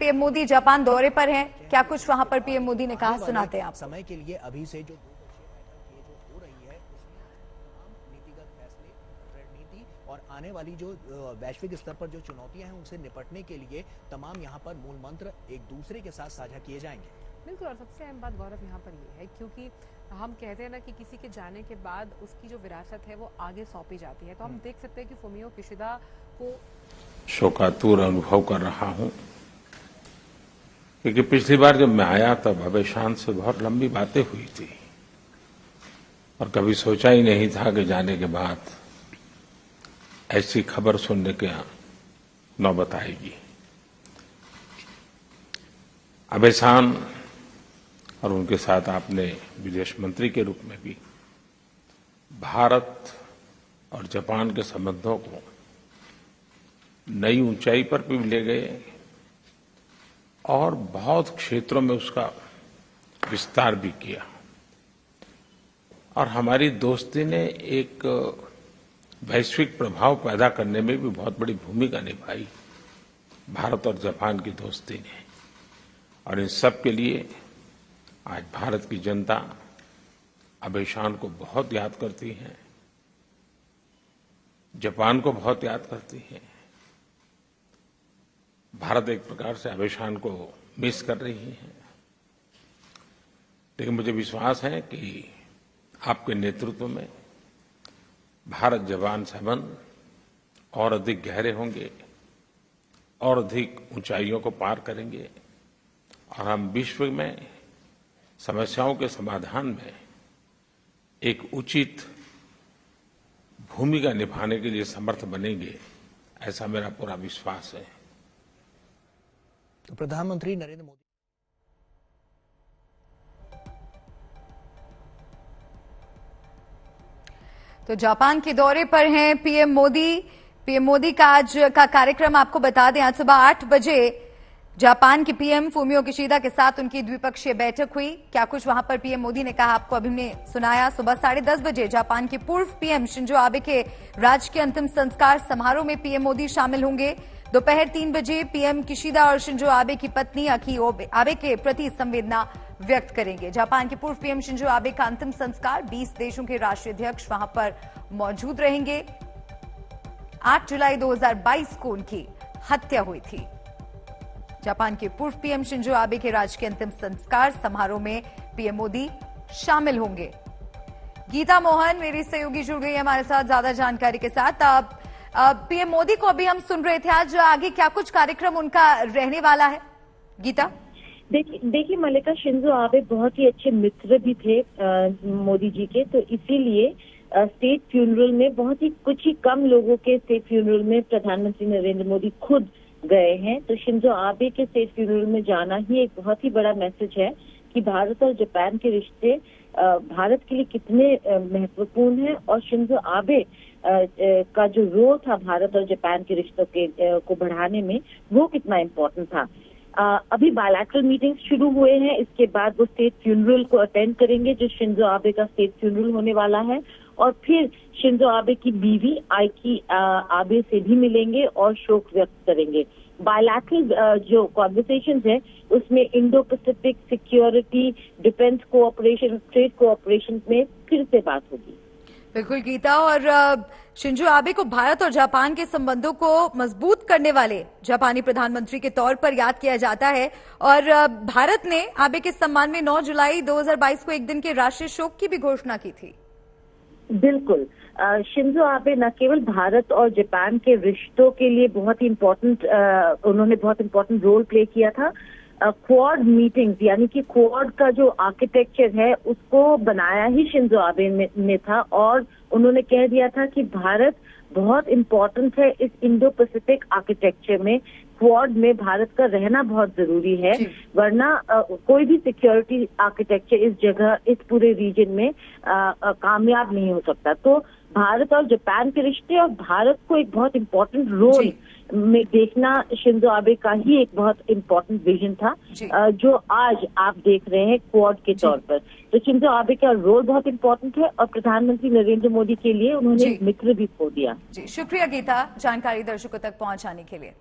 PM Modi Japan दौरे पर हैं, क्या कुछ वहां पर पीएम मोदी ने कहा, सुनाते हैं आप। समय के लिए अभी से जो हो रही है उसमें नीतिगत फैसले, रणनीति और आने वाली जो वैश्विक स्तर पर जो चुनौतियां हैं उनसे निपटने के लिए तमाम यहाँ पर मूल मंत्र एक दूसरे के साथ साझा किए जाएंगे। बिल्कुल, और सबसे अहम बात गौरव यहाँ पर ये है, क्योंकि हम कहते हैं ना कि किसी के जाने के बाद उसकी जो विरासत है वो आगे सौंपी जाती है, तो हम देख सकते हैं कि फुमियो किशिदा को शोकातुर अनुभव कर रहा हूं, क्योंकि पिछली बार जब मैं आया तब अबे शांत से बहुत लंबी बातें हुई थी और कभी सोचा ही नहीं था कि जाने के बाद ऐसी खबर सुनने के नौबत आएगी। अबे शान और उनके साथ आपने विदेश मंत्री के रूप में भी भारत और जापान के संबंधों को नई ऊंचाई पर भी ले गए और बहुत क्षेत्रों में उसका विस्तार भी किया, और हमारी दोस्ती ने एक वैश्विक प्रभाव पैदा करने में भी बहुत बड़ी भूमिका निभाई, भारत और जापान की दोस्ती ने। और इन सब के लिए आज भारत की जनता अबे शान को बहुत याद करती है, जापान को बहुत याद करती है। भारत एक प्रकार से अबे शान को मिस कर रही है, लेकिन मुझे विश्वास है कि आपके नेतृत्व में भारत जापान संबंध और अधिक गहरे होंगे और अधिक ऊंचाइयों को पार करेंगे, और हम विश्व में समस्याओं के समाधान में एक उचित भूमिका निभाने के लिए समर्थ बनेंगे, ऐसा मेरा पूरा विश्वास है। तो प्रधानमंत्री नरेंद्र मोदी तो जापान के दौरे पर हैं पीएम मोदी। पीएम मोदी का आज का कार्यक्रम आपको बता दें, आज सुबह 8 बजे जापान के पीएम फुमियो किशिदा के साथ उनकी द्विपक्षीय बैठक हुई। क्या कुछ वहां पर पीएम मोदी ने कहा, आपको अभी हमने सुनाया। सुबह 10:30 बजे जापान के पूर्व पीएम शिंजो आबे के राजकीय अंतिम संस्कार समारोह में पीएम मोदी शामिल होंगे। दोपहर 3 बजे पीएम किशिदा और शिंजो आबे की पत्नी अकी आबे के प्रति संवेदना व्यक्त करेंगे। जापान के पूर्व पीएम शिंजो आबे का अंतिम संस्कार 20 देशों के राष्ट्रीय अध्यक्ष वहां पर मौजूद रहेंगे। 8 जुलाई 2022 को उनकी हत्या हुई थी। जापान के पूर्व पीएम शिंजो आबे के राजकीय अंतिम संस्कार समारोह में पीएम मोदी शामिल होंगे। गीता मोहन मेरी सहयोगी जुड़ गई है हमारे साथ ज्यादा जानकारी के साथ। पीएम मोदी को अभी हम सुन रहे थे, आज आगे क्या कुछ कार्यक्रम उनका रहने वाला है, गीता? देखिए मल्लिका, शिंजो आबे बहुत ही अच्छे मित्र भी थे मोदी जी के, तो इसीलिए स्टेट फ्यूनरल में कुछ ही कम लोगों के स्टेट फ्यूनरल में प्रधानमंत्री नरेंद्र मोदी खुद गए हैं। तो शिंजो आबे के स्टेट फ्यूनरल में जाना ही एक बहुत ही बड़ा मैसेज है कि भारत और जापान के रिश्ते भारत के लिए कितने महत्वपूर्ण हैं, और शिंजो आबे का जो रोल था भारत और जापान के रिश्तों को बढ़ाने में, वो कितना इम्पोर्टेंट था। अभी बायलैटरल मीटिंग्स शुरू हुए हैं, इसके बाद वो स्टेट फ्यूनरल को अटेंड करेंगे जो शिंजो आबे का स्टेट फ्यूनरल होने वाला है, और फिर शिंजो आबे की बीवी आइकी आबे से भी मिलेंगे और शोक व्यक्त करेंगे। बायलैटरल जो कॉन्वर्सेशंस है उसमें Indo Pacific security, defence cooperation, trade cooperation में फिर से बात होगी। बिल्कुल गीता, और शिंजो आबे को भारत और जापान के संबंधों को मजबूत करने वाले जापानी प्रधानमंत्री के तौर पर याद किया जाता है, और भारत ने आबे के सम्मान में 9 जुलाई 2022 को एक दिन के राष्ट्रीय शोक की भी घोषणा की थी। बिल्कुल, शिंजो आबे न केवल भारत और जापान के रिश्तों के लिए उन्होंने बहुत इम्पोर्टेंट रोल प्ले किया था। क्वाड मीटिंग्स, यानी कि क्वाड का जो आर्किटेक्चर है उसको बनाया ही शिंजो आबे ने था, और उन्होंने कह दिया था कि भारत बहुत इम्पोर्टेंट है इस इंडो पैसिफिक आर्किटेक्चर में। क्वाड में भारत का रहना बहुत जरूरी है, वरना कोई भी सिक्योरिटी आर्किटेक्चर इस जगह, इस पूरे रीजन में कामयाब नहीं हो सकता। तो भारत और जापान के रिश्ते और भारत को एक बहुत इम्पोर्टेंट रोल में देखना शिंजो आबे का ही एक बहुत इम्पोर्टेंट विजन था, जो आज आप देख रहे हैं क्वाड के तौर पर। तो शिंजो आबे का रोल बहुत इम्पोर्टेंट है, और प्रधानमंत्री नरेंद्र मोदी के लिए उन्होंने मित्र भी खो दिया। जी, शुक्रिया गीता, जानकारी दर्शकों तक पहुंचाने के लिए।